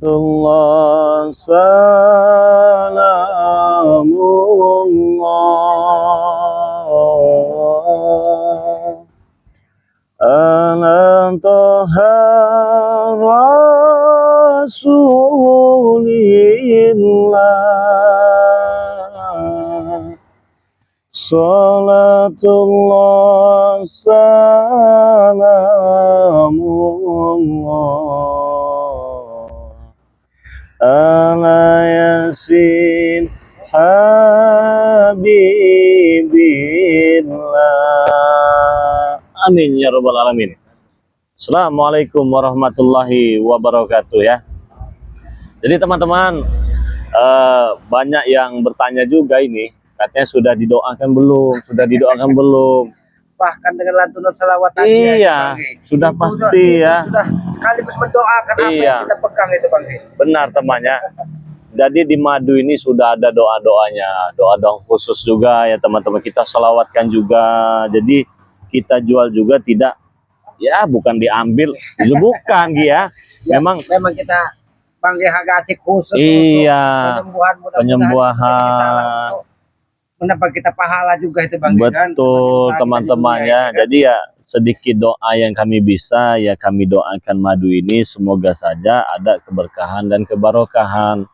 Allah salamullah ala toha rasulillah salatullah salamullah ala yasin habibillah. Amin ya rabbal alamin. Assalamualaikum warahmatullahi wabarakatuh ya. Jadi teman-teman, banyak yang bertanya juga ini, katanya sudah didoakan belum, sudah didoakan belum. Bahkan dengan lantunan salawat Iya, sudah pasti ya. Sudah sekaligus mendoakan apa yang kita pegang itu Bang. Benar temannya. Jadi di madu ini sudah ada doa-doanya, doa-doa khusus juga ya teman-teman. Kita salawatkan juga. Jadi kita jual juga tidak, ya bukan diambil, itu bukan ya. Memang kita panggil harga acik khusus iya, untuk penyembuhan. Mendapat kita pahala juga itu Bang. Betul teman-teman ya. Jadi ya sedikit doa yang kami bisa ya kami doakan madu ini semoga saja ada keberkahan dan kebarokahan.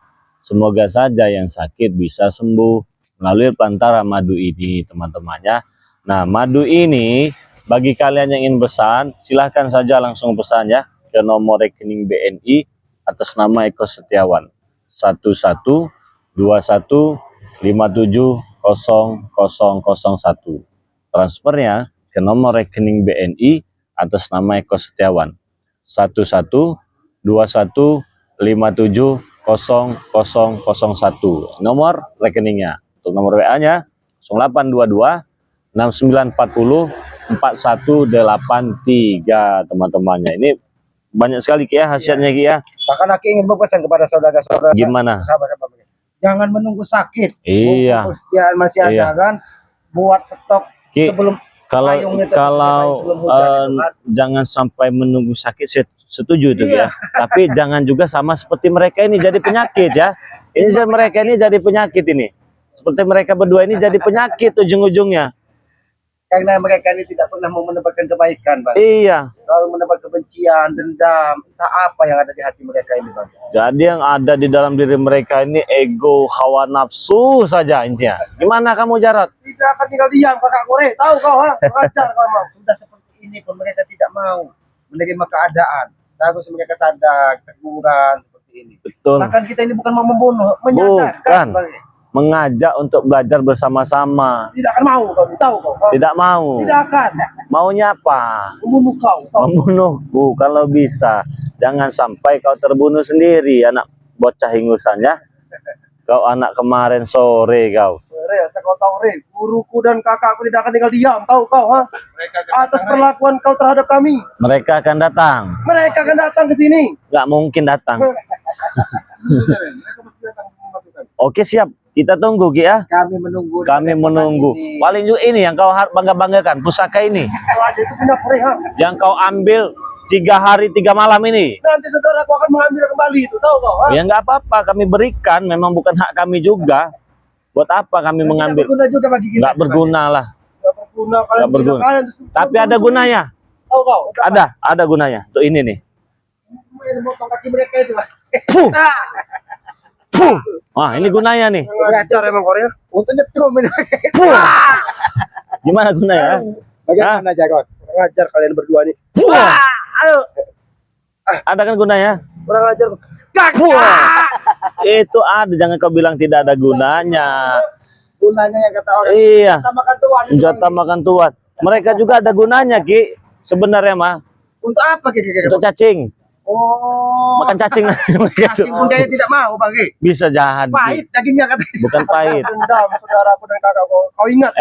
Semoga saja yang sakit bisa sembuh melalui perantara madu ini teman-teman ya. Nah madu ini bagi kalian yang ingin pesan silahkan saja langsung pesan ya ke nomor rekening BNI atas nama Eko Setiawan 1121570001. Transfernya ke nomor rekening BNI atas nama Eko Setiawan 1121570001. Nomor rekeningnya. Untuk nomor WA-nya 082269404183 teman-temannya. Ini banyak sekali Ki ya hasilnya Ki ya. Bahkan aku ingin berpesan kepada saudara-saudara. Gimana? Sahabat-sahabat. Jangan menunggu sakit. Iya. Kesediaan masih ada kan. Buat stok Ki, sebelum kalau jangan sampai menunggu sakit, saya setuju itu ya. Tapi jangan juga sama seperti mereka ini jadi penyakit ya. Ini mereka ini jadi penyakit ini. Seperti mereka berdua ini jadi penyakit ujung-ujungnya. Karena mereka ini tidak pernah mau mendapatkan kebaikan, Bang. Iya. Selalu mendapat kebencian, dendam, entah apa yang ada di hati mereka ini, Bang. Jadi yang ada di dalam diri mereka ini ego, hawa nafsu saja intinya. Gimana kamu Jarot? Tidak akan tinggal diam, Kakak Kore. Tahu kau, ha? Pengajar kau mau. Sudah seperti ini pun mereka tidak mau menerima keadaan. Seharusnya mereka sadar, teguran seperti ini. Betul. Bahkan kita ini bukan mau membunuh, menyadarkan, Bang. Mengajak untuk belajar bersama-sama. Tidak akan mau, kau tahu kau. Tidak mau. Tidak akan. Maunya apa? Membunuh kau. Membunuhku kalau bisa. Jangan sampai kau terbunuh sendiri, anak bocah ingusan ya. Kau anak kemarin sore kau. Kau tahu guruku dan kakakku tidak akan tinggal diam, tahu kau ha? Atas perlakuan kau terhadap kami. Mereka akan datang. Mereka akan datang ke sini. Nggak mungkin datang. Oke siap. Kita tunggu Ki ya. Kami menunggu. Kami menunggu. Paling juga ini yang kau bangga-banggakan, pusaka ini. Itu punya ha? Yang kau ambil 3 hari 3 malam ini. Nanti saudaraku akan mengambil kembali itu, tahu kau ha? Ya nggak apa-apa, kami berikan, memang bukan hak kami juga. Buat apa kami mengambil? Tidak berguna juga bagi kita. Nggak berguna lah. Nggak berguna. Nggak berguna. Tapi ada gunanya. Tahu kau? Ada gunanya. Tuh ini nih. Motong kaki mereka itu. Puh. Puh. Wah, ini gunanya nih. Ngajar emang Korea. Untuk nyetrum ini. Puh. Gimana gunanya? Bagaimana Jarot? Ngajar kalian berdua nih. Puh. Ayo. Ada kan gunanya? Kurang ajar. Puh. Itu ada, jangan kau bilang tidak ada gunanya. Gunanya yang kata orang. Iya. Senjata makan tuan. Mereka juga ada gunanya Ki. Sebenarnya mah. Untuk apa Ki? Untuk cacing. Oh. Makan cacing. Cacing pun dia tidak mau Bang Ki. Bisa jahat. Pahit dagingnya katanya. Bukan pahit. Dendam saudaraku dan kakakku. Kau ingat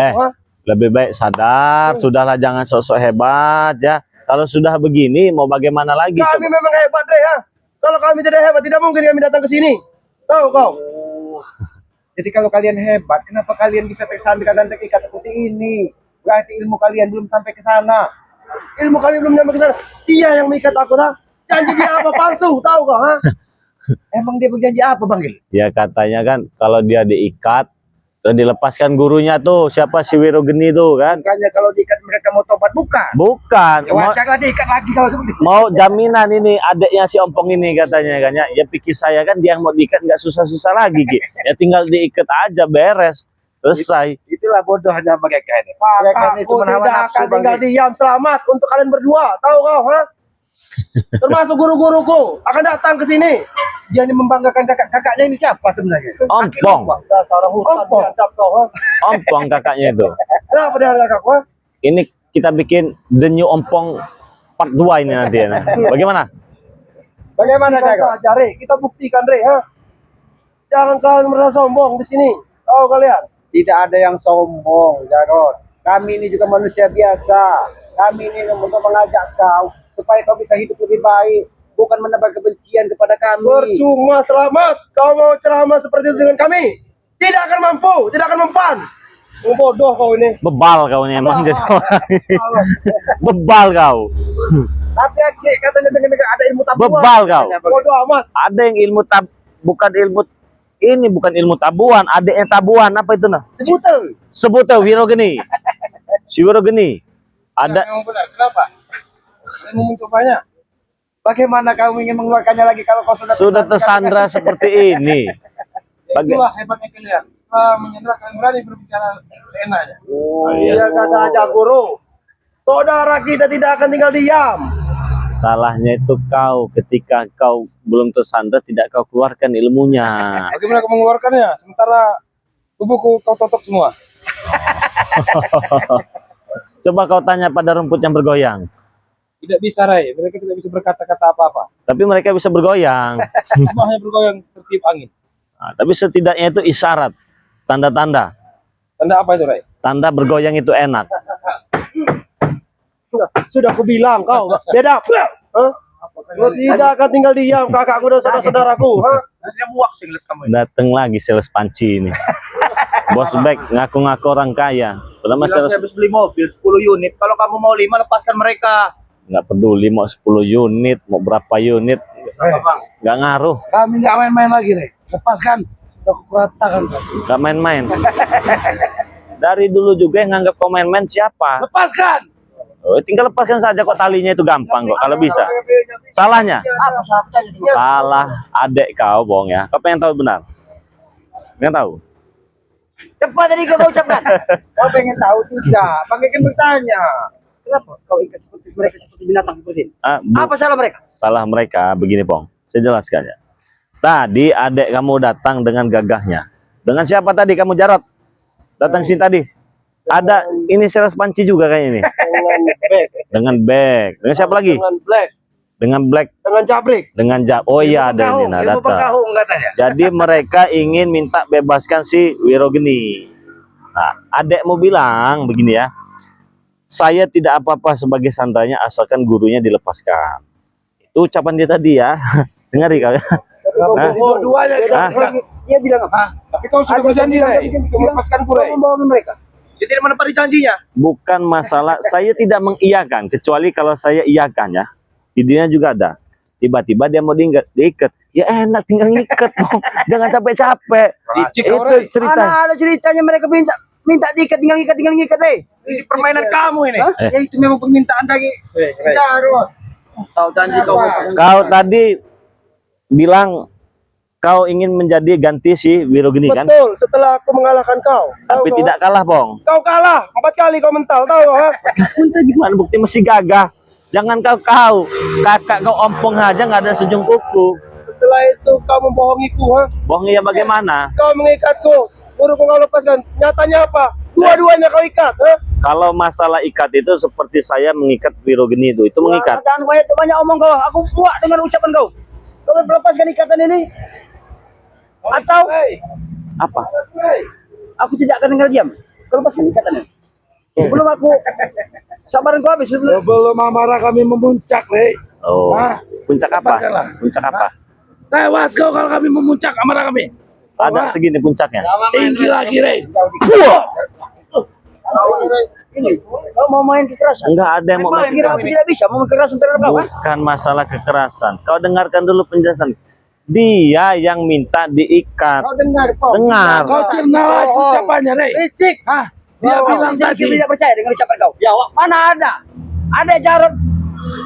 lebih baik sadar. Sudahlah jangan sok-sok hebat ya. Kalau sudah begini mau bagaimana lagi? Kami memang hebat deh ya. Kalau kami tidak hebat tidak mungkin kami datang ke sini. Tahu kau? Jadi kalau kalian hebat, kenapa kalian bisa tersandra dan terikat seperti ini? Berarti ilmu kalian belum sampai ke sana. Ilmu kalian belum sampai ke sana. Dia yang mengikat aku, tak? Janji dia apa palsu, tahu kau? Ha? Emang dia berjanji apa Bang Gil? Ya katanya kan kalau dia diikat, terus dilepaskan gurunya tuh, siapa si Wirogeni tuh kan? Makanya kalau diikat mereka mau tobat bukan? Bukan, Ya jangan diikat lagi kalau seperti itu. mau jaminan ini adiknya si Ompong ini katanya kan ya. Ya pikir saya kan dia yang mau diikat nggak susah-susah lagi Ki. Ya tinggal diikat aja beres, selesai. Itulah bodohnya mereka ini. Mereka ini cuma hawa nafsu tinggal diam. Selamat untuk kalian berdua. Tahu kau, ha? Termasuk guru-guruku akan datang ke sini. Dia ini membanggakan kakak-kakaknya ini siapa sebenarnya? Ompong, Dasar hutan biadab kau, ha? Ompong kakaknya itu. Kenapa dia kakakku, ha? Ini kita bikin The New Ompong part 2 ini nanti ya. Bagaimana? Bagaimana cara? Cari, kita buktikan, Re, ha? Jangan kalian merasa sombong di sini. Tahu kalian? Tidak ada yang sombong, Jarod. Kami ini juga manusia biasa. Kami ini untuk mengajak kau supaya kau bisa hidup lebih baik, bukan menebar kebencian kepada kami. Percuma Selamat, kau mau ceramah seperti itu dengan kami? Tidak akan mampu, tidak akan mempan. Bodoh kau ini. Bebal kau ini emang jadi orang. Bebal kau. Tapi akhirnya katanya dengan ada ilmu tabuhan. Bebal kau. Bodoh amat. Ada yang ilmu bukan ilmu ini bukan ilmu tabuhan, adiknya tabuhan apa itu nah? Sebute Wirogeni. Si Wirogeni. Ada Yang benar, kenapa? Kamu mencobanya? Bagaimana kamu ingin mengeluarkannya lagi kalau kau sudah tersandra seperti ini. Itulah hebatnya kalian. Menyandra kalian berani berbicara enaknya. Oh, iya saja guru. Saudara kita tidak akan tinggal diam. Salahnya itu kau ketika kau belum tersandra tidak kau keluarkan ilmunya. Bagaimana kau mengeluarkannya? Sementara tubuhku kau totok semua. Coba kau tanya pada rumput yang bergoyang. Tidak bisa, Rai. Mereka tidak bisa berkata-kata apa-apa. Tapi mereka bisa bergoyang. Cuma hanya bergoyang tertiup angin. Nah, tapi setidaknya itu isyarat, tanda-tanda. Tanda apa itu, Rai? Tanda bergoyang itu enak. Sudah aku bilang kau beda. Kau tidak akan tinggal diam, kakakku dan saudara-saudaraku. Saya muak sih ngeliat kamu. Datang lagi sales panci ini. Bos Bek ngaku-ngaku orang kaya. Padahal Saya habis beli mobil 10 unit. Kalau kamu mau 5 lepaskan mereka. nggak peduli mau 10 unit, mau berapa unit, nggak ngaruh. Kami nggak main-main lagi, Rai. Lepaskan. Aku ratakan. Nggak main-main. Dari dulu juga yang nganggap kau main-main siapa? Lepaskan. Oh, tinggal lepaskan saja kok, talinya itu gampang kok kalau bisa. Salahnya? Salah adek kau, Bong ya. Kau pengen tahu benar? Pengen tahu? Cepat tadi kau ucapkan. Kau pengen tahu tidak? Bangkaikan bertanya. Kenapa kau ikat seperti mereka seperti binatang seperti ini? Apa salah mereka? Salah mereka begini, Pong. Saya jelaskan ya. Tadi adek kamu datang dengan gagahnya. Dengan siapa tadi kamu, Jarot? Datang sini tadi. Ada ini sales panci juga kayaknya ini. Dengan bag. Dengan siapa lagi? Dengan black. Dengan Black. Dengan jabrik. Dengan oh iya ada ini nah, data. Jadi mereka ingin minta bebaskan si Wirogeni. Nah, adekmu bilang begini ya. Saya tidak apa-apa sebagai sandranya asalkan gurunya dilepaskan. Itu ucapan dia tadi ya. Dengar kau ya. Dua-duanya. Dia bilang apa? Tapi kau sudah berjanji, Rai. Kau melepaskan Rai. Membawa mereka. Dia tidak menepati janjinya. Bukan masalah saya tidak mengiyakan, kecuali kalau saya iyakan ya. Videonya juga ada. Tiba-tiba dia mau diikat. Ya enak tinggal ngikat, Bang. Jangan capek-capek. Itu cerita. Ada ceritanya mereka minta diikat, tinggal ngikat deh. Ini permainan kamu ini. Ya itu memang permintaan lagi. Tahu janji kau. Kau tadi bilang kau ingin menjadi ganti si Wirogeni kan? Betul, setelah aku mengalahkan kau. Tapi tidak kalah, Bong. Kau kalah 4 kali kau mental, tahu ha? Entah gimana bukti masih gagah. Jangan kau kakak kau ompong aja nggak ada sejung kuku. Setelah itu kau membohongiku, ha? Bohong ya bagaimana? Kau mengikatku, guruku kau lepaskan. Nyatanya apa? Dua-duanya kau ikat, ha? Kalau masalah ikat itu seperti saya mengikat Wirogeni itu mengikat. Jangan banyak omong kau. Aku muak dengan ucapan kau. Kau melepaskan ikatan ini. Atau Apa? aku tidak akan tinggal diam. Kau lepaskan ikatan ini. Belum aku sabaran kau habis. Sebelum amarah kami memuncak, Rai. Oh, Hah? puncak apa? Lepaskanlah. Puncak apa? Tewas kau kalau kami memuncak amarah kami. Ada segini puncaknya. Tinggi lagi, Rai. Ini kau mau main kekerasan? Enggak ada yang mau Memang main kira aku tidak bisa mau kekerasan terhadap kau, ha? Bukan masalah kekerasan. Kau dengarkan dulu penjelasan. Dia yang minta diikat. Kau dengar, Pong? Dengar. Kau cerna lagi ucapannya, Rey. Licik. Hah? Dia bilang Jadi tadi. tidak percaya dengan ucapan kau. Ya, mana ada? Ada Jarod,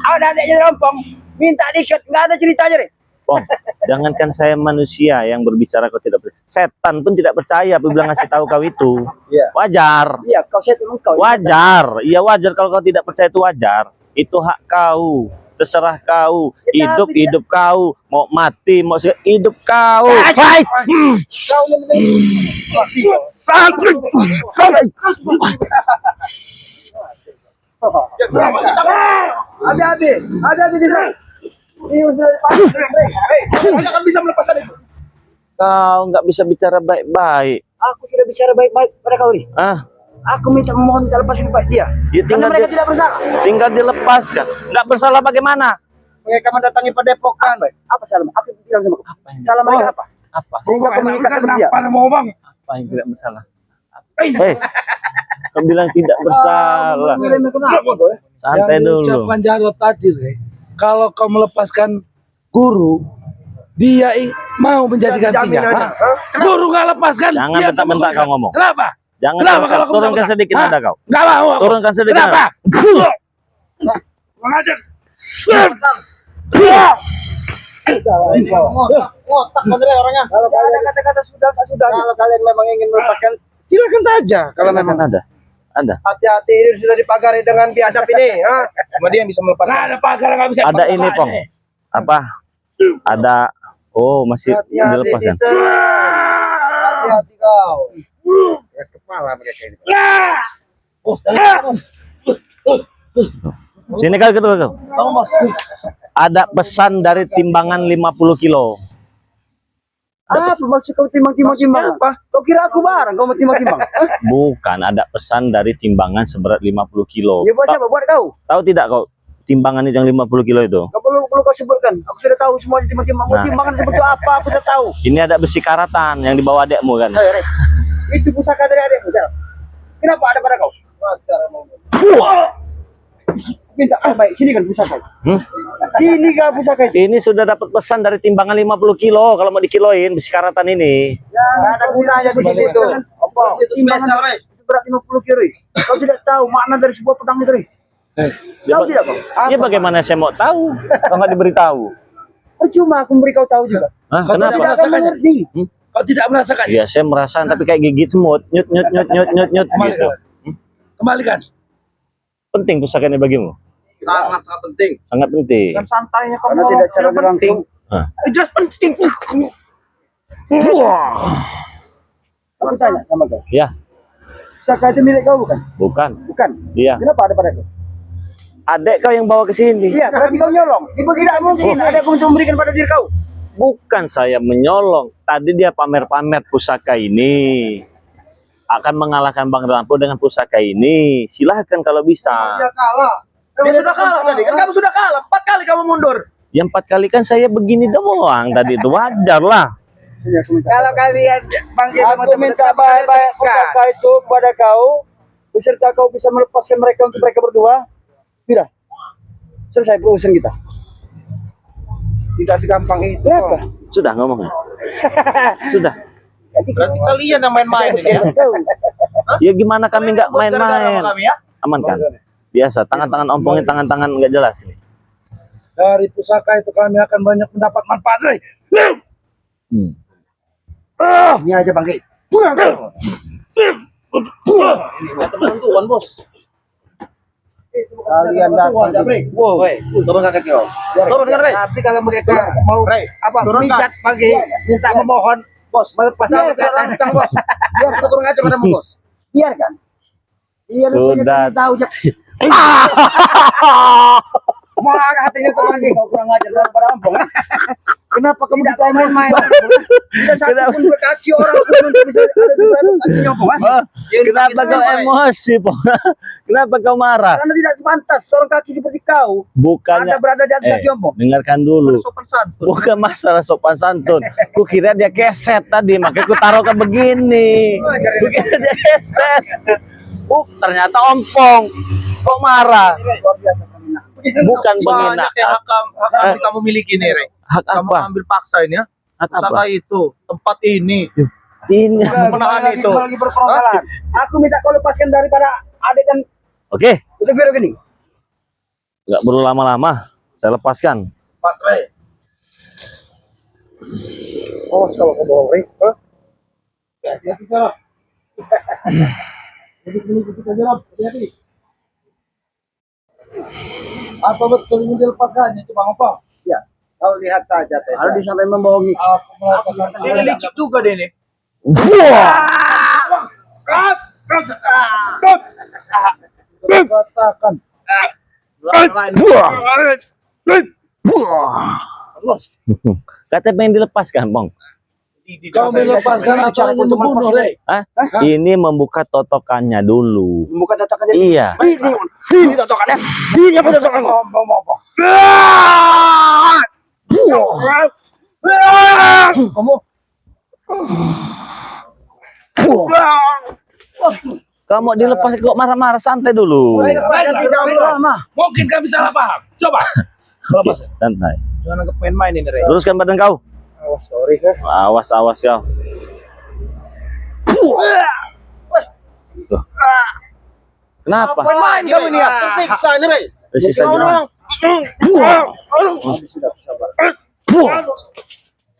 ada adiknya Rompong, minta diikat, nggak ada ceritanya deh. Pong, jangankan saya manusia yang berbicara kau tidak percaya. Setan pun tidak percaya apabila ngasih tahu kau itu. Iya. Wajar. Iya, kau saya tolong kau. Wajar. Iya wajar kalau kau tidak percaya itu wajar. Itu hak kau. Terserah kau. Ya, Hidup tapi hidup kau. Mau mati mau hidup kau. Fight. Kau yang hati-hati di sana. Ini sudah dipanggil. Anda kan bisa melepaskan itu. Kau nggak bisa bicara baik-baik. Aku sudah bicara baik-baik pada kau nih. Ah, Aku memohon minta lepaskan Pak dia. ya Karena mereka tidak bersalah. tinggal dilepaskan. Nggak bersalah bagaimana? Mereka mendatangi Padepokan. Apa salah? Aku bilang sama kau. Salah mereka apa? Apa? Sehingga kau mengikat seperti dia. Kenapa mau bang? Apa yang tidak bersalah? Hei, kau bilang tidak bersalah. Kenapa kau? Santai Yang dulu. ucapan Jarod tadi, Rey. Kalau kau melepaskan guru, dia mau menjadi gantinya. Jaminannya. Hah? Guru nggak lepaskan. Jangan dia bentak-bentak kau ngomong. Kenapa? Jangan Kenapa turunkan, kalau kau turunkan bentak? sedikit Hah? nada kau. Nggak mau. aku. Turunkan sedikit Kenapa? nada. Mengajar. Ngotak bener orangnya. Kalau kalian kata-kata sudah tak sudah. Kalau kalian memang ingin melepaskan, silakan saja. Kalau memang ada. Ada. hati-hati ini sudah dipagari dengan biadab ini, ha? Cuma dia yang bisa Nggak melepaskan. ada pagar nggak bisa. Ada ini, Pong. Apa? Ada. Oh, masih Hati-hati dilepas di kan? sana. Hati-hati kau. Keras kepala mereka ini. Sini kau gitu kau. Bang Bos. Ada pesan dari timbangan 50 kilo. Apa maksud kau timbang-timbang? Apa? Kau kira aku barang kau mau timbang-timbang? Bukan, ada pesan dari timbangan seberat 50 kilo. Ya buat siapa? Buat kau. Tahu tidak kau timbangan yang 50 kilo itu? Kau perlu kau sebutkan. Aku sudah tahu semua timbang-timbang. Mau Nah. timbangan seperti apa? Aku sudah tahu. Ini ada besi karatan yang dibawa adekmu kan? Hei, itu pusaka dari adikmu. Jal. Kenapa ada pada kau? Wajar emang. Minta baik sini kan pusaka. Sini kan pusaka itu. Ini sudah dapat pesan dari timbangan 50 kilo kalau mau dikiloin besi karatan ini. Ya, ada gunanya di sini itu. Apa? Timbangan seberat 50 kilo. Kau tidak tahu makna dari sebuah pedang itu. Tahu tidak kau? Ya bagaimana saya mau tahu kalau nggak diberitahu? Percuma aku memberi kau tahu juga. Hah, Kau kenapa? Tidak akan merasakannya? mengerti. Kau tidak merasakan. Iya, saya merasakan tapi kayak gigit semut, nyut nyut nyut nyut nyut nyut gitu. Kembalikan. Kembalikan. Penting pusaka ini bagimu? Sangat penting. Sangat penting. Dan santainya kau karena tidak cara langsung. Hah. Jelas penting. Wah. Aku tanya sama kau. Ya, Pusaka itu milik kau bukan? bukan. Bukan. Iya. Kenapa ada pada kau? Adek kau yang bawa ke sini. Iya, berarti kau nyolong. Ibu tidak mungkin ada yang untuk memberikan pada diri kau. Bukan saya menyolong. Tadi dia pamer-pamer pusaka ini. Akan mengalahkan Bang Rampo dengan pusaka ini. Silahkan kalau bisa. Kalah. Dia sudah kalah tadi. Kan kamu sudah kalah. 4 kali kamu mundur. Yang 4 kali kan saya begini doang tadi itu wajar lah. Kalau kalian panggil aku minta baik-baik pusaka itu kepada kau, beserta kau bisa melepaskan mereka untuk mereka berdua. Tidak. Selesai urusan kita. Tidak segampang itu. Kenapa? Sudah ngomongnya. Sudah. Berarti kalian yang main-main ini ya? Ya gimana kami nggak main-main? ya? Aman kan? Biasa. Tangan-tangan ompongin tangan-tangan nggak jelas ini. Dari pusaka itu kami akan banyak mendapat manfaat, Rey. Ini aja Bang Ki. Teman-teman bos. Kalian datang. Wow, turun kaki kau. Turun kan, Rey. Tapi kalau mereka mau apa? Mijat pagi, minta memohon, bos, melepas lancang, bos. Biar turun aja padamu, bos. Biarkan. Biar Sudah. tahu jak. Mau hatinya terlagi. Kau kurang ajar dalam pada ampung. Kenapa kamu tidak main-main? Tidak satu pun berkaki orang pun bisa ada di dalam kakinya, Bang. Oh, kenapa kau emosi, Po? Kenapa kau marah? Karena tidak sepantas seorang kaki seperti kau Bukannya. ada berada di atas kaki ompong. Dengarkan dulu. Sopan santun. Bukan masalah sopan santun. Ku kira dia keset tadi, makanya ku taruh ke begini. Ku kira dia keset. Ternyata ompong. Kok marah? Luar biasa menghina. Bukan menghina. Banyak yang hak kamu miliki nih, Rey. Hak Kamu apa? ambil paksa ini ya. Hak apa? Pusaka itu, tempat ini. Ini. Menahan itu. Lagi berpermasalahan. Aku minta kau lepaskan daripada adik dan Oke, itu biru gini. nggak perlu lama-lama. Saya lepaskan. Pak Tre. Oh, kalau kau bohong, Ri. Hah? Apa betul ingin dilepaskan itu Bang Opong? Ya, kau lihat saja, Tessa. Aldi sampai membohongi. Aku merasakan Ini licik juga deh ini. katakan Katanya pengen dilepaskan, Bang. kau melepaskan atau ingin membunuh, Rey? Hah? Ini membuka totokannya dulu. Bukan totokannya. Iya. Ini totokannya. Ini apa totokannya? Kamu Kamu mau dilepas kok marah-marah, santai dulu. tidak lama. Mungkin kami salah paham. Coba. Lepas. Santai. Jangan anggap main-main ini, Re. Luruskan badan kau. Awas, sorry. Awas, awas kau. Tuh. Kenapa? Main kamu ini ya. Tersiksa ini, Re. Sisa jalan. Sudah sabar.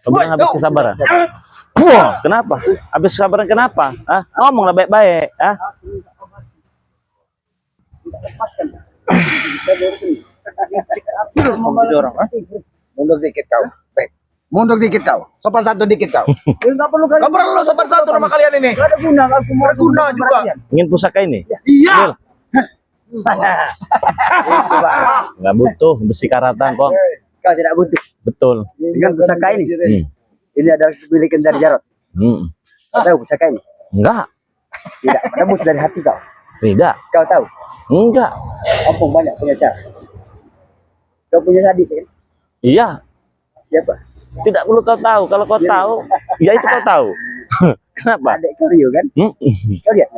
Kamu habis kesabaran. Kenapa? Habis kesabaran kenapa? Hah? Ngomonglah baik-baik. Hah? Lepaskan. Mundur dikit kau. Baik. Mundur dikit kau. Sopan santun dikit kau. Enggak perlu kalian. Gak perlu sopan santun sama kalian ini. Enggak ada guna, aku mau Berguna juga. Ingin pusaka ini? Iya. Nggak butuh besi karatan, Pong. Kau tidak butuh. Betul. Dengan pusaka ini. Hmm. Ini adalah pemilikan dari Jarot. Hmm. Kau tahu pusaka ini? Enggak. Tidak. Tembus dari hati kau. Tidak. Kau tahu? Enggak. Opung banyak punya cara. Kau punya adik kan? Iya. Siapa? Tidak perlu kau tahu. Kalau kau tahu, ya itu kau tahu. Kenapa? Adik kau Rio kan? Kau lihat.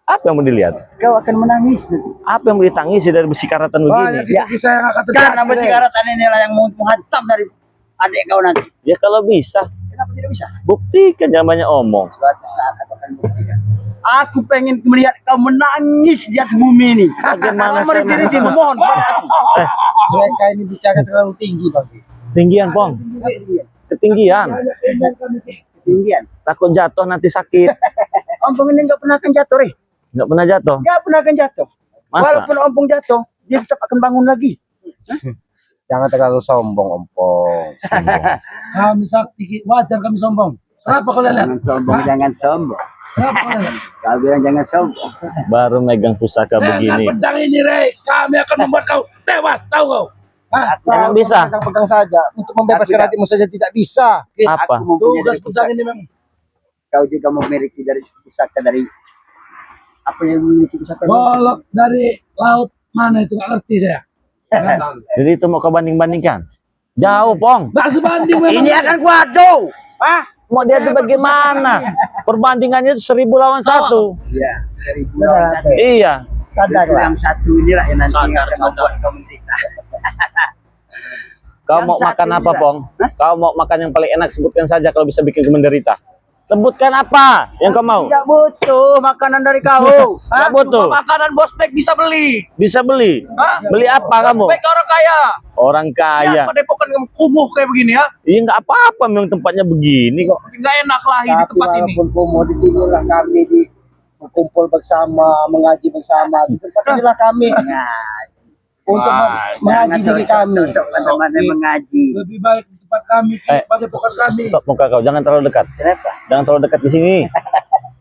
Apa yang mau dilihat? Kau akan menangis nanti. Apa yang mau ditangisi dari besi karatan Banyak begini? kisah-kisah yang akan terjadi. Karena besi karatan inilah yang mau menghantam dari adik kau nanti. Ya kalau bisa, Kenapa tidak bisa? buktikan, jangan banyak omong. Suatu saat aku akan buktikan. Aku pengen melihat kau menangis di atas bumi ini. Bagaimana Kau saya berdiri di memohon kepada aku. Eh, Mereka ini bicara terlalu tinggi, Bang. tinggian, Pong. Ketinggian. Ketinggian. Takut jatuh nanti sakit. Ompong ini nggak pernah akan jatuh, Reh. Nggak pernah jatuh. Nggak pernah akan jatuh. Masa? Walaupun ompong jatuh, dia tetap akan bangun lagi. Jangan terlalu sombong, Ompong. Kami sakti, wajar kami sombong. Kenapa kalian lihat? Jangan sombong, jangan sombong. Kenapa kalian lihat? Kau bilang jangan sombong. Baru megang pusaka begini. Pedang ini, Rey. Kami akan membuat kau tewas, tahu kau? Hah? Jangan bisa. Pegang saja. Untuk membebaskan Tidak. hatimu saja tidak bisa. Apa? Aku mempunyai Tugas dari pedang pusaka. ini memang. Kau juga memiliki dari pusaka dari apa yang memiliki pusaka? Golok dari laut mana itu nggak ngerti saya. Jadi itu mau kau banding-bandingkan? Jauh, Pong. Nggak sebanding memang. Ini akan kuadu. Ah, mau dia tuh bagaimana? Perbandingannya 1000 lawan 1. Iya, 1000 lawan satu. Iya. Sadarlah. Yang satu inilah yang nanti akan membuat kau menderita. Kau Yang mau satu makan apa, juga. Pong? Kau mau makan yang paling enak, sebutkan saja kalau bisa bikin kau menderita. Sebutkan apa yang kau mau? Tidak butuh makanan dari kau. Nggak butuh. Makanan bospek bisa beli. Bisa beli. Hah? Beli apa kamu? Bospek orang kaya. Orang kaya. Ya, padepokan kamu kumuh kayak begini ya. Iya nggak apa-apa, memang tempatnya begini kok. Nggak enak lah di Tapi tempat ini. walaupun kumuh di sinilah kami di berkumpul bersama, mengaji bersama. Di tempat inilah kami untuk mengaji diri kami. Teman-teman mengaji. Lebih baik di tempat kami pada pokok kami. Stop muka kau, jangan terlalu dekat. Kenapa? Jangan terlalu dekat di sini.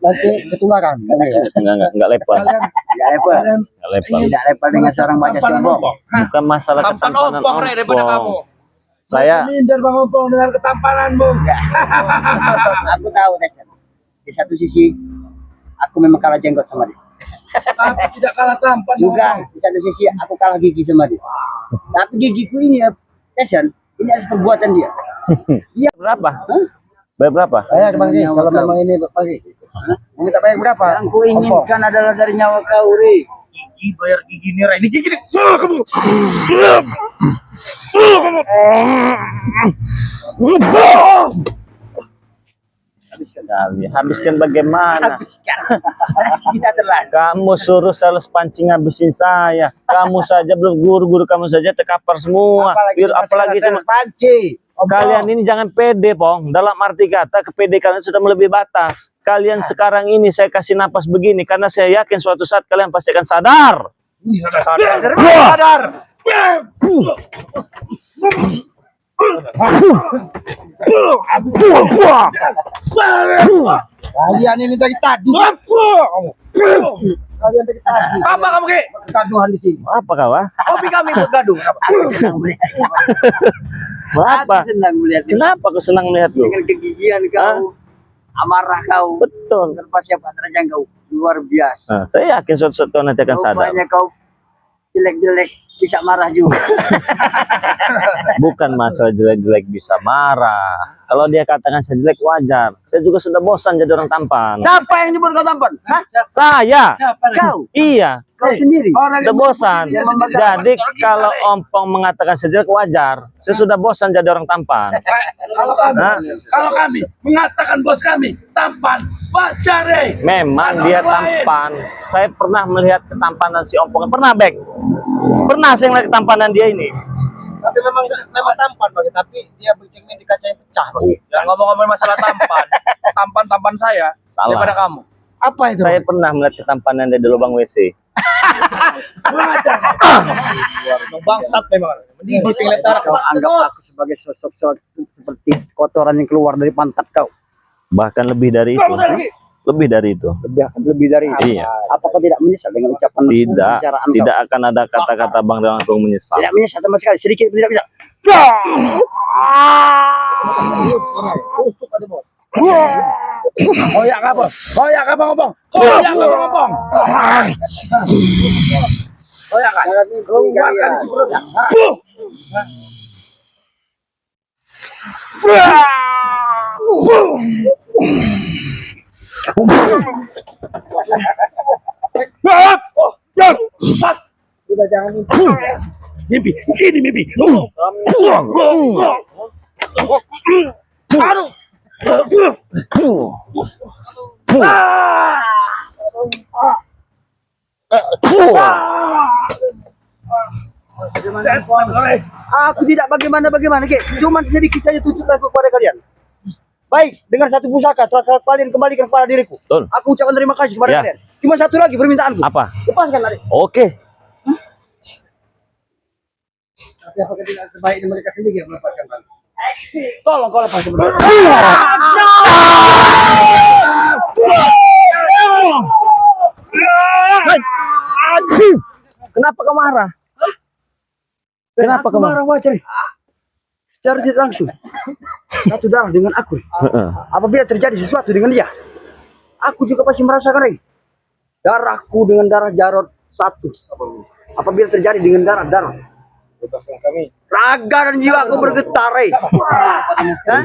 Nanti ketularan. Enggak level. Kalian Tidak level. kalian Enggak level. Tidak level dengan seorang baca tampanan sombong. Ompong. Hah? Bukan masalah Tampan ketampanan ompong, Re, daripada ompong. kamu. Saya Minder Bang Ompong dengan ketampananmu. Aku tahu, Tesan. Di satu sisi, aku memang kalah jenggot sama dia. Tapi tidak kalah tampan. Bang Juga Ompong. di satu sisi aku kalah gigi sama dia. Tapi gigiku ini ya, Tesan, ini harus perbuatan dia. berapa? Bayar berapa? Bayar Bang Ri, kalau memang ini Bang Ri. Ini tak bayar berapa? Yang ku inginkan adalah dari nyawa kau, Ri. gigi bayar gigi nih, Ray. Ini gigi nih. Kamu. Habiskan bagaimana? Kita telah. Kamu suruh sales pancing habisin saya. Kamu saja belum, guru-guru kamu saja terkapar semua. Apalagi cuma panci. kalian ini jangan pede, Pong. Dalam arti kata, kepede kalian sudah melebihi batas. Kalian sekarang ini saya kasih napas begini karena saya yakin suatu saat kalian pasti akan sadar. Sadar. Kalian ini dari tadi. Kalian dari tadi. Apa kamu, Ki? Kegaduhan di sini. Apa kau? Hobi kami buat gaduh. Apa? Senang melihat Kenapa kau senang melihat lu? dengan kegigihan kau, amarah kau, Betul. serba siapa terjang kau luar biasa. Nah, saya yakin suatu saat kau nanti akan sadar. Rupanya kau jelek-jelek bisa marah juga. Bukan masalah jelek-jelek bisa marah. Kalau dia katakan saya jelek wajar. Saya juga sudah bosan jadi orang tampan. Siapa yang nyebut kau tampan? Hah? Saya. Siapa nih? Kau, Iya. kau sendiri. Orang Sudah yang bosan. dia sendiri. Jadi kalau Ompong mengatakan saya jelek wajar. Saya sudah bosan jadi orang tampan. Kalau kami mengatakan bos kami tampan, wajar Memang dia tampan. Saya pernah melihat ketampanan si Ompong. Pernah, Bek? Pernah saya melihat ketampanan dia ini. Tapi memang tampan bagi, tapi dia bercermin di kaca yang pecah bagi. Ya, ngomong-ngomong masalah tampan. Tampan saya daripada Salah. kamu. Apa itu? Saya pernah melihat ketampanan dia di lubang WC. wajar. Bangsat memang. Mendidih sing letar. Kau anggap aku sebagai sosok seperti kotoran yang keluar dari pantat kau. Bahkan lebih dari itu. Lebih dari itu. Lebih dari itu. Iya. Apakah tidak menyesal dengan ucapan Tidak. pembicaraan Tidak kau? akan ada kata-kata Bang langsung menyesal. Tidak menyesal sama sekali, sedikit pun tidak bisa. Koyak apa? Koyak apa ngomong? Koyak apa ngomong? Koyak kan? Keluarkan si perutnya. Sudah jangan Mimpi, ini mimpi. Aduh. Aku tidak bagaimana, Ki. Cuma sedikit saja tuntutan kepada kalian. Baik, dengan satu pusaka telah kalian kembalikan kepada diriku. Betul. Aku ucapkan terima kasih kepada Ya. kalian. Cuma satu lagi permintaanku. Apa? Lepaskan tadi. Oke. Tapi apakah tidak sebaiknya mereka sendiri yang melepaskan bang? Tolong kau lepaskan. Kenapa kau marah? Kenapa kau marah? marah wajar? Secara tidak langsung. Satu darah dengan aku. Apabila terjadi sesuatu dengan dia, aku juga pasti merasakan. Darahku dengan darah Jarod satu. Apabila terjadi dengan darah, Lepaskan kami. raga dan jiwaku bergetar. Bergetar.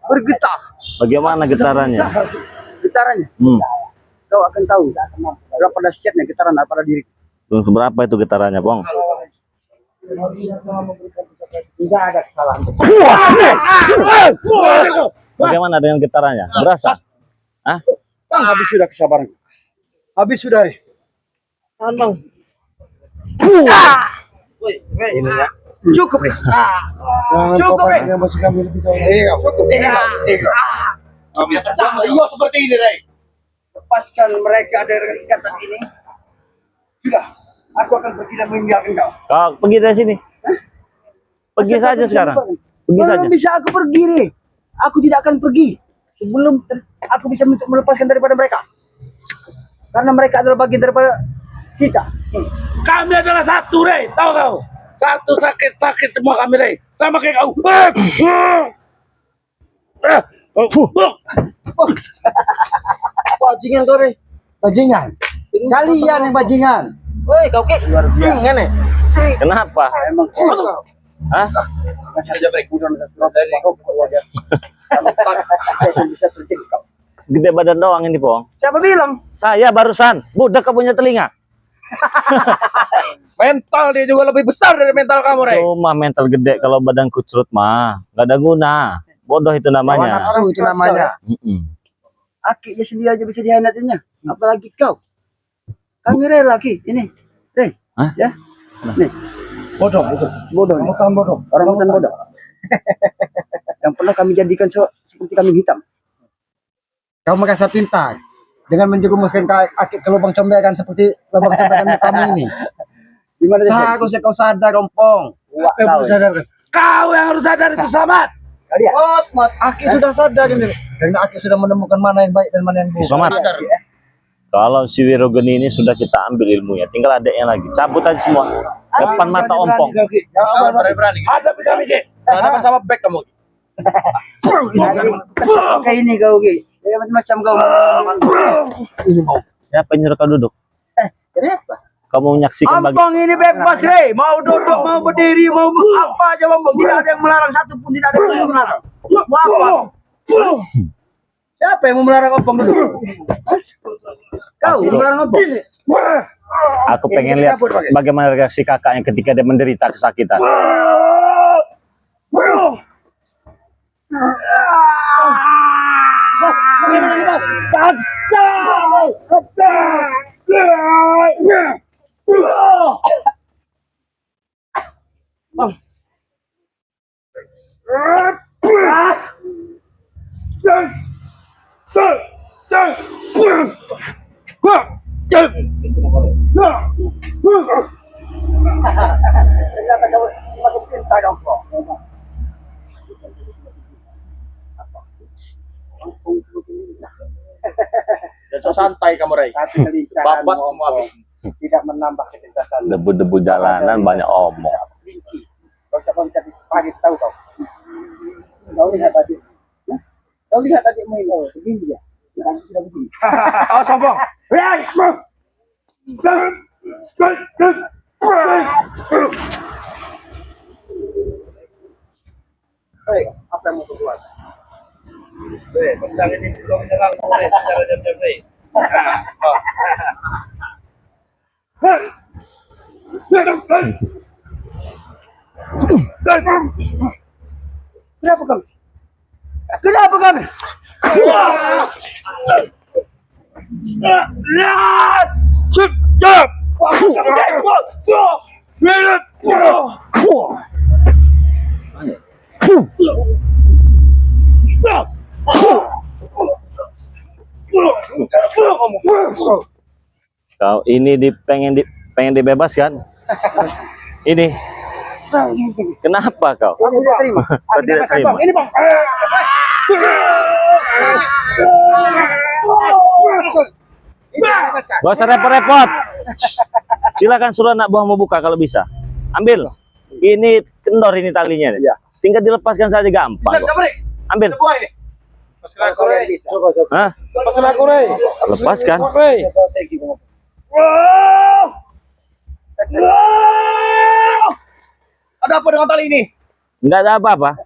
Bergetar. Bagaimana getarannya? Getarannya. Kau akan tahu berapa dahsyatnya getaran pada diriku. Seberapa itu getarannya, Bang? Tidak ada kesalahan. Bagaimana dengan getarannya? Berasa? Hah? Bang, habis sudah kesabaran. Habis sudah. Tahan, Bang. Ini ya. Cukup nih. Cukup nih. Masih kami lebih tahu. Cukup nih. Iya seperti ini, Ray. Lepaskan mereka dari ikatan ini. Sudah. Aku akan pergi dan meninggalkan kau. Kau pergi dari sini. Pergi saja sekarang. Pergi saja. Belum bisa aku pergi nih. Aku tidak akan pergi sebelum aku bisa melepaskan daripada mereka. Karena mereka adalah bagian daripada kita. Kami adalah satu, Rey. Tahu kau? Satu sakit semua kami, Rey. Sama kayak kau. Bajingan kau nih. Bajingan. Kalian yang bajingan. Woi, kau kek. Luar biasa. nih. Kenapa? Emang Hah? saja baik budan dari bisa terjadi kau. Gede badan doang ini, Pong. Siapa bilang? Saya barusan. Budak kau punya telinga. Mental dia juga lebih besar dari mental kamu, Rey. Cuma mental gede kalau badan kucrut mah nggak ada guna. Bodoh itu Kawan namanya. nafsu itu namanya. Akinya sendiri aja bisa dihianatinya. Apalagi kau. Kami rela Ki. Ini. Hah? Ya. Nih. Bodoh. Kamu bodoh. Orang hutan bodoh. Yang pernah kami jadikan seperti kambing hitam. Kau merasa pintar dengan menjerumuskan Aki ke lubang combekan seperti lubang combekan kami ini. Gimana Seharusnya kau sadar, Ompong. Kau yang harus sadar itu Samad. Kalian. Aki sudah sadar ini. Karena Aki sudah menemukan mana yang baik dan mana yang buruk. Somat. Kalau si Wirogeni ini sudah kita ambil ilmunya, tinggal adeknya lagi. Cabut aja semua. Depan mata Ompong. Jangan berani. Ada kami Ki. Ada sama back kamu. Kayak ini kau Ki. Ya macam-macam kau. Siapa yang nyuruh kau duduk? Kenapa? Kamu menyaksikan Ompong ini bebas, Rey. Mau duduk, mau berdiri, mau apa aja, Ompong. Tidak ada yang melarang, satu pun tidak ada yang melarang. Mau apa? Siapa yang mau melarang Ompong duduk? Kau yang melarang Ompong? Aku pengen lihat bagaimana reaksi kakaknya ketika dia menderita kesakitan. Ternyata kau semakin pintar, Ompong. Dan so santai kamu, Rey. Tapi kelincahan Babat semua habis. tidak menambah kecerdasan. Debu-debu jalanan banyak omong. Kelinci. Kau tak mau cari pagi tahu kau. Kau lihat tadi. Hah? Kau lihat tadi main begini dia. Yang tidak begini. Oh, sombong. Hei, apa yang mau kau buat? Bentar ini belum menyerang mulai secara jam-jam Rey. Kenapa kami? Kenapa kami? Kau ini pengen dibebaskan? Ini. Kenapa kau? Kau tidak terima. Kau tidak terima? Ini bang. Gak usah repot-repot. Silakan suruh anak buahmu buka kalau bisa. Ambil. Ini kendor ini talinya. Iya. Tinggal dilepaskan saja gampang. kok. Ambil. Buah ini. Lepaskan aku, Rey. Hah? Lepaskan aku Rey. Lepaskan. Rey. Ada apa dengan tali ini? Enggak ada apa-apa.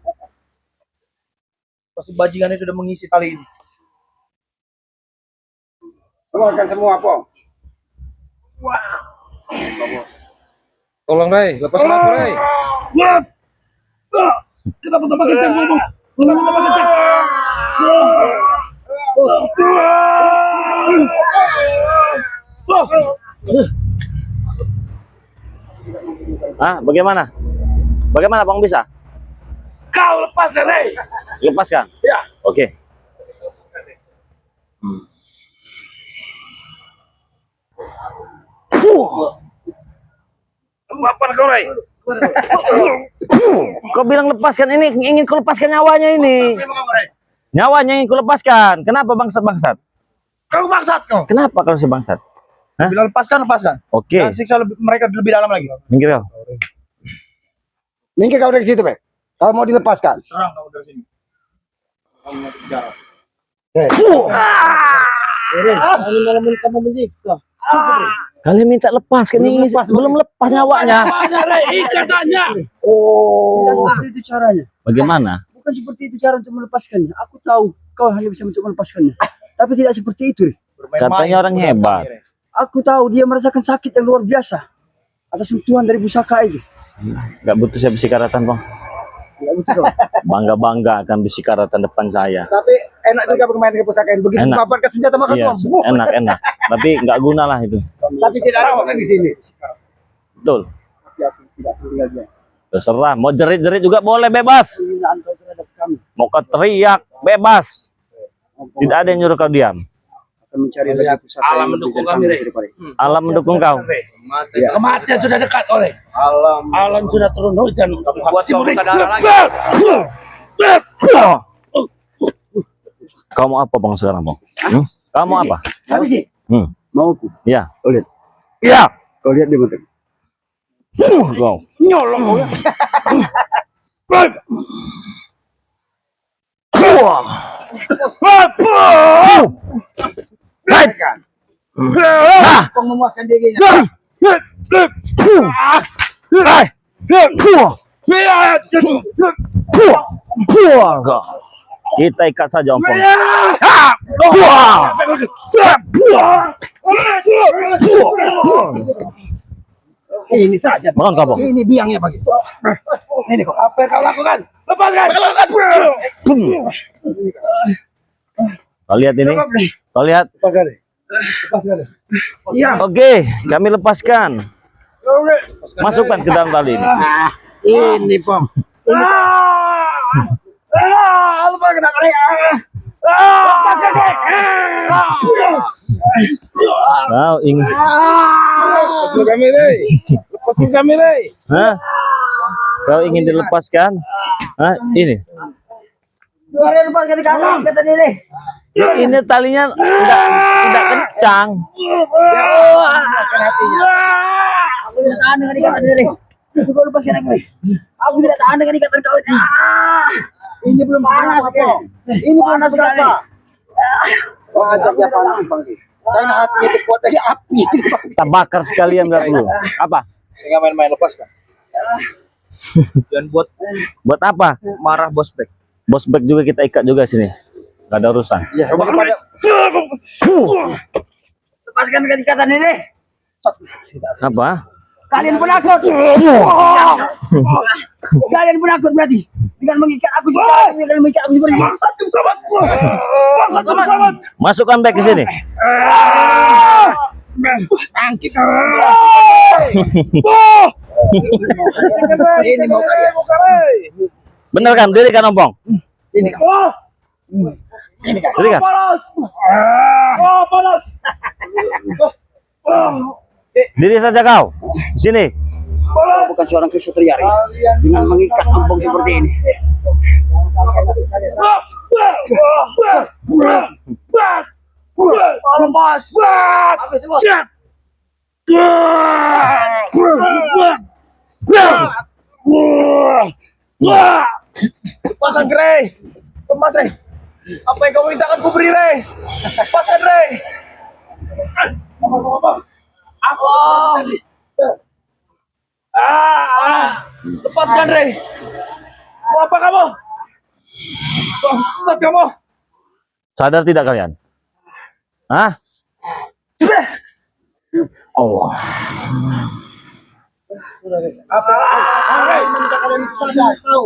Pasti bajingan ini sudah mengisi tali ini. Keluarkan semua, Pong. Tolong Rey, lepaskan aku Rey. Kenapa tambah kencang ngomong? Kenapa tambah kencang? Ah, bagaimana? Bagaimana Bang bisa? Kau lepaskan Rey. Lepaskan. Ya. Oke. Apa kau Rey? Kau bilang lepaskan, ini ingin kau lepaskan nyawanya ini. Nyawanya ingin kau lepaskan. Kenapa bangsat-bangsat? Kau bangsat kau. Kenapa kalau si bangsat? Hah? Bila lepaskan. Oke. Dan siksa mereka lebih dalam lagi. Minggir kau. Minggir kau dari situ, Pak. Kau mau dilepaskan. Serang kamu dari sini. Kamu mau penjara. Ini malam kamu menyiksa. Kalian minta lepaskan ini belum lepas nyawanya. Nyawanya Rey, ikatannya. Tidak seperti itu caranya. Bagaimana? Bukan seperti itu cara untuk melepaskannya. Aku tahu kau hanya bisa untuk melepaskannya. Tapi tidak seperti itu, Rey. Katanya orang hebat. Aku tahu dia merasakan sakit yang luar biasa atas sentuhan dari pusaka itu. Nggak butuh saya bisikaratan, Bang. Ya betul. Bangga-bangga akan bisikaratan depan saya. Tapi enak juga bermain ke pusaka ini. Begitu Enak. babat ke senjata makan Iya, tuang. enak. Tapi nggak guna lah itu. Tapi tidak ada orang di sini. Betul. Tapi aku tidak tinggal dia. Terserah. Mau jerit-jerit juga boleh, bebas. Penghinaan kau terhadap kami Mau kau teriak, bebas. Tidak ada yang nyuruh kau diam. akan mencari lagi pusaka Alam yang mendukung lebih kami, dari Rey. daripada ini. Alam mendukung kau. Ya. Kematian sudah dekat, oleh. Alam sudah turun hujan untuk Buat kamu buka darah lagi. Kau mau apa, Bang, sekarang, Bang? Kau mau apa? Tapi sih mau aku. Ya. Kau lihat. Ya. Kau lihat dia mata. Kau. Nyolong kau ya. Kau memuaskan dirinya. Kita ikat saja, Ompong. Ini saja. Bangun kau, Bang. Ini biangnya bagi. Ini kok. Apa yang kau lakukan? Lepaskan! Kau lihat ini? Kau lihat? Lepaskan, Rey. Lepaskan, Rey. Iya. Oke, kami lepaskan. Masukkan ke dalam tali ini. Ini pom. Lepaskan aku, Rey. Kau ingin? Lepaskan kami, Rey. Lepaskan kami, Rey. Hah? Kau ingin dilepaskan? Hah? Ini? Lepaskan kami kata diri. Ini talinya tidak kencang. Memuaskan hatinya. Aku tidak tahan dengan ikatan diri. Coba lepaskan aku. Aku tidak tahan dengan ikatan kau ini. Ini belum panas, ini panas sekali. Oh, ajak dia panas, Bang. Karena hatinya itu kuat dari api. Kita bakar sekalian nggak perlu. Apa? Tinggal main-main lepaskan. Dan buat Buat apa? marah bos back. Bos bag juga kita ikat juga sini. Gak ada urusan. Coba kepada lepaskan dengan ikatan ini. Apa? Kalian penakut. Kalian penakut berarti. Dengan mengikat aku seperti ini, kalian mengikat aku seperti ini. Masukkan bag ke sini. Angkit. Ini mau kalian. Bener kan? Diri kan, Ompong? Sini kau. Sini kau. Diri kan? Diri saja kau. Sini. Kau bukan seorang kesatria Rey. Dengan mengikat ampong seperti ini. Tolong bos. Habis bos. Lepaskan Rey. Lepas Rey. Apa yang kamu mintakan ku beri Rey? Lepaskan Rey. Lepaskan Rey. Mau apa kamu? Bangsat kamu. Sadar tidak kalian? Hah? Allah. Meminta kalian sadar, tahu.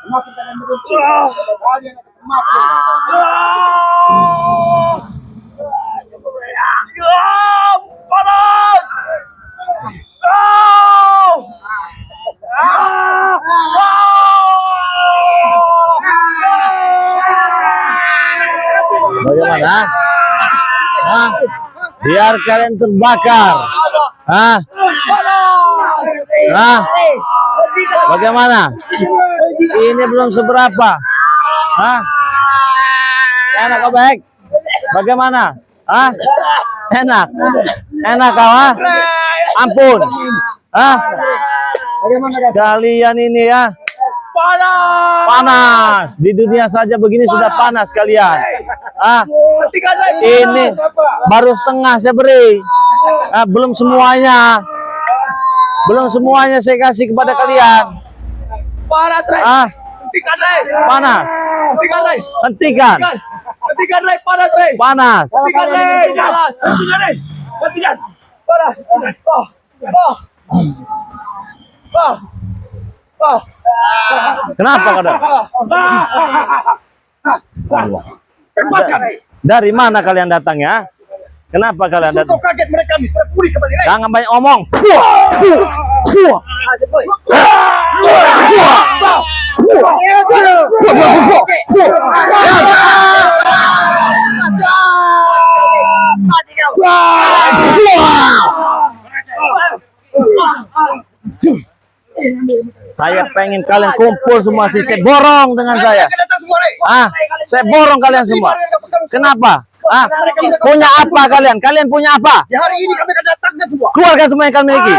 Semakin kalian beruntung, kalian akan semakin. Panas. Bagaimana? Hah? Biar kalian terbakar. Hah? Hah? Bagaimana? Ini belum seberapa. Hah? Enak kau baik? Bagaimana? Hah? Enak? Enak kau, ha? Ampun. Hah? Bagaimana guys? Kalian ini ya. Panas. Di dunia saja begini sudah panas kalian. Ah, ini baru setengah saya beri. Ah, belum semuanya. Belum semuanya saya kasih kepada kalian. Panas Rey. Ah, Hentikan Rey. panas. Hentikan Rey. Hentikan. Hentikan, Rey. Panas, Rey. Panas. Hentikan, Rey. Jalan. Hentikan, Rey. Hentikan. Panas. Oh. Oh. Oh. Oh. Kenapa kadang? Lepaskan. Dari mana kalian datang ya? Kenapa kalian Kau datang? kaget mereka bisa pulih kembali, Rey. Jangan banyak omong. Saya pengen kalian kumpul semua sih. Saya borong dengan saya. Mereka datang semua, Rey. Ah, saya borong kalian semua. Kenapa? Ah, punya apa kalian? Kalian punya apa? Ya, hari ini kami akan datangkan semua. Keluarkan semua yang kalian miliki.